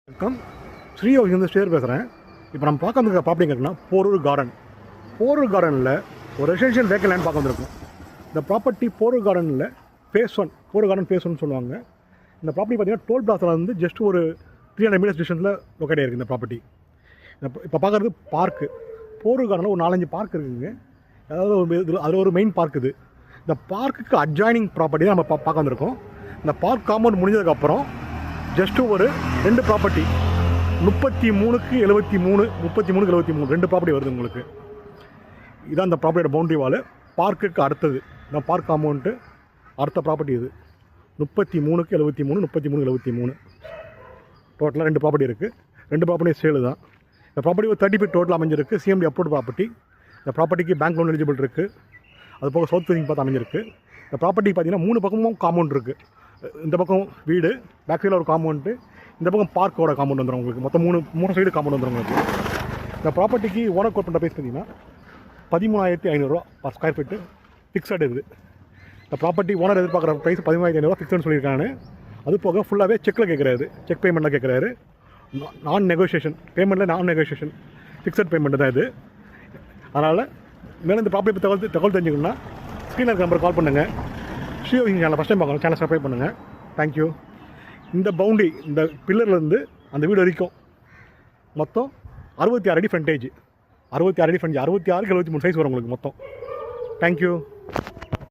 வணக்கம், ஸ்ரீயோகிலேருந்து ஸ்டேர் பேசுகிறேன். இப்போ நம்ம பார்க்க வந்துருக்க ப்ராப்பர்ட்டி கேட்டிங்கன்னா போரூர் கார்டன். போரூர் கார்டனில் ஒரு ரெசிடென்ஷியல் வேக்கல் லேண்ட் பார்க்க வந்திருக்கும். இந்த ப்ராப்பர்ட்டி போரூர் கார்டனில் ஃபேஸ் 1, போரூர் கார்டன் ஃபேஸ் 1 சொல்லுவாங்க. இந்த ப்ராப்பர்ட்டி பார்த்தீங்கன்னா டோல் பிளாஸில் வந்து ஜஸ்ட் ஒரு 300 மீட்டர்ஸ் டிஸ்டன்ஸில் லொக்கேட் ஆகிருக்கு. இந்த ப்ராப்பர்ட்டி இப்போ பார்க்குறது பார்க்கு. போரூர் கார்டனில் ஒரு 4-5 பார்க் இருக்குதுங்க. அதாவது அதில் ஒரு மெயின் பார்க் இது. இந்த பார்க்குக்கு அட்ஜாயினிங் ப்ராப்பர்ட்டி தான் நம்ம பார்க்க வந்திருக்கோம். இந்த பார்க் காம்பவுண்ட் முடிஞ்சதுக்கப்புறம் ஜஸ்ட்டு ஒரு 2 ப்ராப்பர்ட்டி 33க்கு 73, 33க்கு 73 2 ப்ராப்பர்ட்டி வருது உங்களுக்கு. இதான் இந்த ப்ராப்பர்ட்டியோட பவுண்டரி வால். பார்க்குக்கு அடுத்தது இந்த பார்க் காம்பவுண்ட்டு அடுத்த ப்ராப்பர்ட்டி இது 33க்கு 73, 33க்கு 73 டோட்டலாக 2 ப்ராப்பர்ட்டி இருக்குது. 2 ப்ராப்பர்ட்டி சேலு தான். இந்த ப்ராப்பர்ட்டி ஒரு 30 ஃபீட் டோட்டல் அமைஞ்சிருக்கு. CMD approved property. இந்த ப்ராப்பர்ட்டிக்கு பேங்க் லோன் எலிஜிபிள் இருக்குது. அது போக சவுத் ஃபேசிங் பார்த்து அமைஞ்சிருக்கு. இந்த ப்ராப்பர்ட்டி பார்த்தீங்கன்னா 3 பக்கமும் காம்பவுண்ட் இருக்குது. இந்த பக்கம் வீடு, பேக் சைடில் ஒரு காம்பவுண்டு, இந்த பக்கம் பார்க்கோட காம்பவுண்ட் வந்துடும் உங்களுக்கு. மொத்தம் 3 சைடு காம்பவுண்ட் வந்துடும் உங்களுக்கு. இந்த ப்ராப்பர்ட்டிக்கு ஓனர் கோட் பண்ணுற ப்ரைஸ் பார்த்தீங்கன்னா 13,500 பர் ஸ்கொயர் ஃபீட்டு ஃபிக்ஸட் இருக்குது. இந்த ப்ராப்பர்ட்டி ஓனர் எதிர்பார்க்குற ப்ரைஸ் 13,500 ஃபிக்ஸ்டுன்னு சொல்லியிருக்காங்க. அது போக ஃபுல்லாகவே செக்கில் கேட்குறாரு, செக் பேமெண்ட்டில் கேட்குறாரு. நான் நெகோஷியேஷன், பேமெண்ட்டில் நான் நெகோஷியேஷன், ஃபிக்ஸட் பேமெண்ட்டு தான் இது. அதனால் மேலே இந்த ப்ராப்பர்ட்டி தகவல் தெரிஞ்சுக்கணுன்னா ஸ்க்ரீனில் இருக்க நம்பர் கால் பண்ணுங்கள். ஸ்ரீயோகிங் சேனல் ஃபஸ்ட் டைம் பார்க்கணும், சேனல் சப்ஸ்கிரைப் பண்ணுங்கள். தேங்க்யூ. இந்த பவுண்டரி, இந்த பில்லர்லேருந்து அந்த வீடு வரைக்கும் மொத்தம் 66 அடி ஃப்ரண்டேஜ். 66 அடி ஃப்ரண்டேஜ், 66க்கு 73 சைஸ் வரும் உங்களுக்கு மொத்தம். தேங்க்யூ.